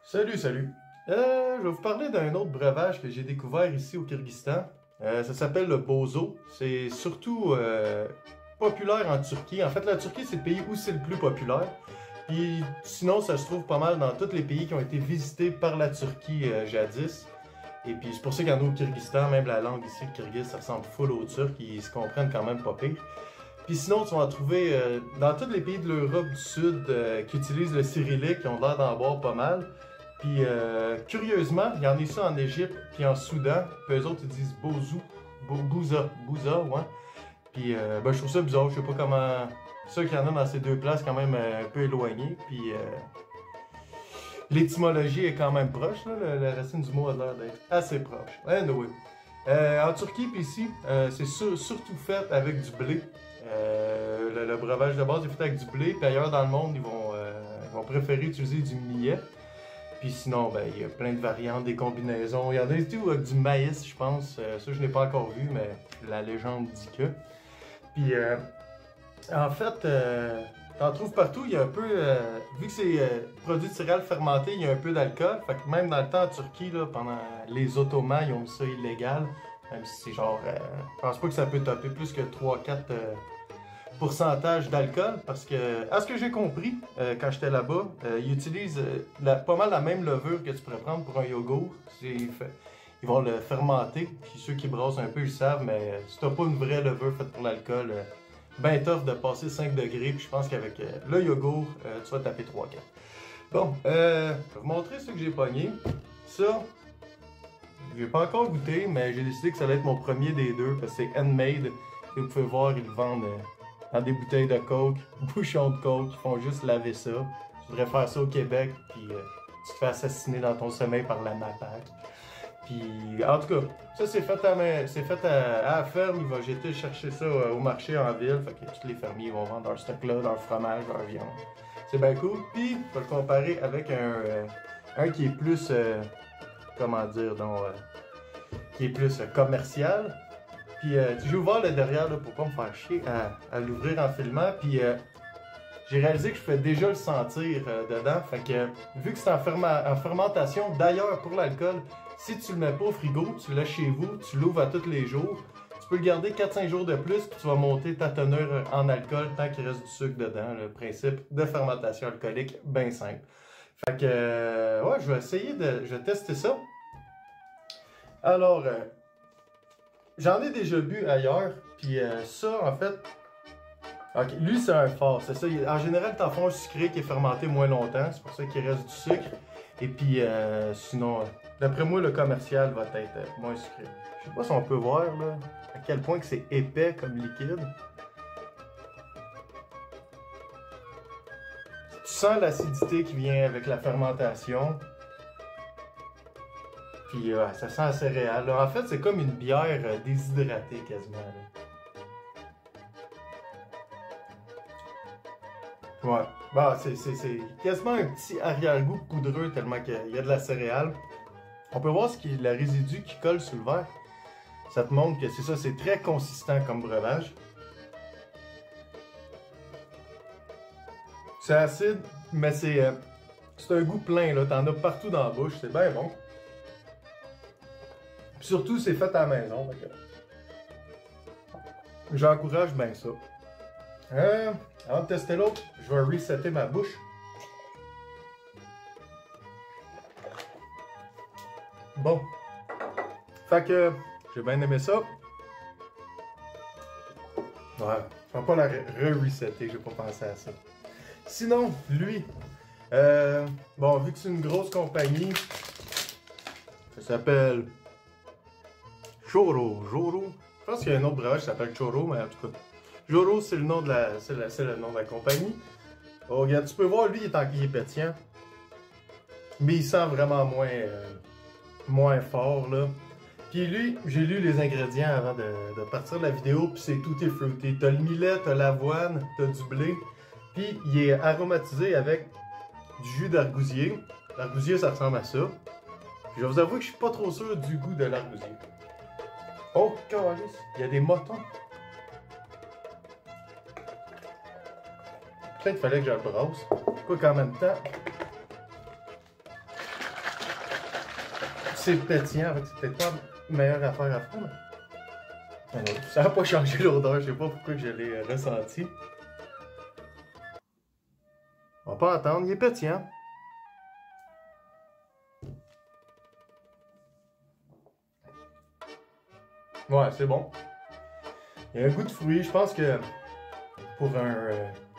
Salut, salut. Je vais vous parler d'un autre breuvage que j'ai découvert ici au Kyrgyzstan. Ça s'appelle le Bozo. C'est surtout populaire en Turquie. En fait, la Turquie, c'est le pays où c'est le plus populaire. Puis sinon, ça se trouve pas mal dans tous les pays qui ont été visités par la Turquie jadis. Et puis c'est pour ça qu'il y en a au Kyrgyzstan, même la langue ici, le kirghiz, ça ressemble full au turc, ils se comprennent quand même pas pire. Puis sinon, tu vas en trouver dans tous les pays de l'Europe du Sud qui utilisent le cyrillique, qui ont l'air d'en boire pas mal. Puis curieusement, il y en a ça en Égypte, puis en Soudan, puis eux autres ils disent Bozou, Bouza, ouais. Puis je trouve ça bizarre, je sais pas comment. C'est sûr qu'il y en a dans ces deux places quand même un peu éloignées, puis l'étymologie est quand même proche, là, la racine du mot a l'air d'être assez proche. Anyway. En Turquie, puis ici, c'est surtout fait avec du blé. Le breuvage de base est fait avec du blé, puis ailleurs dans le monde, ils vont préférer utiliser du millet. Puis sinon, ben, il y a plein de variantes, des combinaisons. Il y en a tout avec du maïs, je pense. Ça, je n'ai pas encore vu, mais la légende dit que. Puis, en fait, t'en trouves partout. Il y a un peu, vu que c'est produit de céréales fermenté, il y a un peu d'alcool. Fait que même dans le temps en Turquie, là, pendant les Ottomans, ils ont mis ça illégal. Même si c'est genre, je pense pas que ça peut topper plus que 3-4 pourcentage d'alcool parce que, à ce que j'ai compris quand j'étais là-bas, ils utilisent pas mal la même levure que tu pourrais prendre pour un yogourt. Ils vont le fermenter, puis ceux qui brassent un peu ils le savent, mais si t'as pas une vraie levure faite pour l'alcool, ben tough de passer 5 degrés, puis je pense qu'avec le yogourt, tu vas taper 3-4. Bon, je vais vous montrer ce que j'ai pogné. Ça, j'ai pas encore goûté, mais j'ai décidé que ça allait être mon premier des deux parce que c'est handmade. Et vous pouvez voir, ils le vendent dans des bouteilles de coke, bouchons de coke, ils font juste laver ça. Je voudrais faire ça au Québec, puis tu te fais assassiner dans ton sommeil par la MAPAC. Puis, en tout cas, ça c'est fait à la ferme, j'ai été chercher ça au marché en ville, fait que tous les fermiers vont vendre leur stock là, leur fromage, leur viande. C'est bien cool. Puis, je vais le comparer avec un qui est plus, comment dire, donc, qui est plus commercial. Puis j'ai ouvert le derrière là, pour pas me faire chier à l'ouvrir en filmant. Puis j'ai réalisé que je pouvais déjà le sentir dedans. Fait que vu que c'est en fermentation, d'ailleurs pour l'alcool, si tu le mets pas au frigo, tu l'as chez vous, tu l'ouvres à tous les jours, tu peux le garder 4-5 jours de plus, puis tu vas monter ta teneur en alcool tant qu'il reste du sucre dedans. Le principe de fermentation alcoolique, bien simple. Fait que ouais, je vais tester ça. Alors, j'en ai déjà bu ailleurs, puis ça, en fait... Ok, lui, c'est un fort, c'est ça. En général, t'en fais un sucré qui est fermenté moins longtemps, c'est pour ça qu'il reste du sucre. Et puis, sinon, d'après moi, le commercial va être moins sucré. Je sais pas si on peut voir, là, à quel point que c'est épais comme liquide. Tu sens l'acidité qui vient avec la fermentation. Puis ça sent la céréale. En fait, c'est comme une bière déshydratée quasiment. Là. Ouais. Bah, c'est quasiment un petit arrière-goût poudreux tellement qu'il y a de la céréale. On peut voir ce qui est le résidu qui colle sur le verre. Ça te montre que c'est ça, c'est très consistant comme breuvage. C'est acide, mais c'est un goût plein. T'en as partout dans la bouche, c'est bien bon. Puis surtout, c'est fait à la maison. J'encourage bien ça. Avant de tester l'autre, je vais resetter ma bouche. Bon. Fait que j'ai bien aimé ça. Ouais, je vais pas la resetter, j'ai pas pensé à ça. Sinon, lui, bon, vu que c'est une grosse compagnie, ça s'appelle Joro. Je pense qu'il y a un autre breuvage qui s'appelle Joro, mais en tout cas, Joro, c'est le nom de la compagnie. Oh, regarde, tu peux voir, lui, il est pétillant. Mais il sent vraiment moins fort, là. Puis lui, j'ai lu les ingrédients avant de partir de la vidéo, puis c'est tout est fruité. T'as le millet, t'as l'avoine, t'as du blé. Puis il est aromatisé avec du jus d'argousier. L'argousier, ça ressemble à ça. Puis je vais vous avouer que je suis pas trop sûr du goût de l'argousier. Oh, calice, il y a des motons. Peut-être qu'il fallait que je le brosse. Quoi qu'en même temps... c'est pétillant, en fait, c'est peut-être pas la meilleure affaire à faire, mais non, ça n'a pas changé l'odeur, je sais pas pourquoi que je l'ai ressenti. On va pas attendre, il est pétillant. Ouais, c'est bon. Il y a un goût de fruits, je pense que pour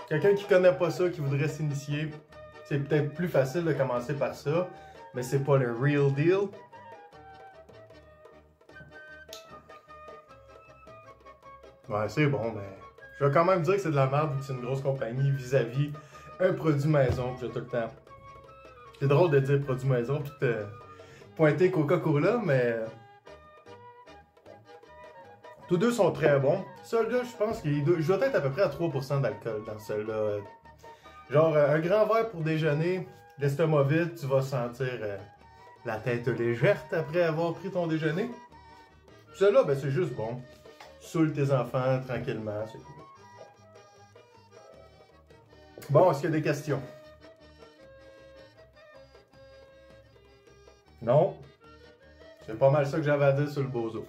quelqu'un qui connaît pas ça, qui voudrait s'initier, c'est peut-être plus facile de commencer par ça, mais c'est pas le real deal. Ouais, c'est bon, mais je vais quand même dire que c'est de la merde vu que c'est une grosse compagnie vis-à-vis un produit maison que j'ai tout le temps. C'est drôle de dire produit maison puis de pointer Coca-Cola, mais tous deux sont très bons. Celui-là, je pense qu'il doit être à peu près à 3% d'alcool dans celui-là. Genre, un grand verre pour déjeuner, l'estomac vide, tu vas sentir la tête légère après avoir pris ton déjeuner. Celui-là, ben, c'est juste bon. Saoule tes enfants tranquillement, c'est cool. Bon, est-ce qu'il y a des questions? Non? C'est pas mal ça que j'avais à dire sur le bozo.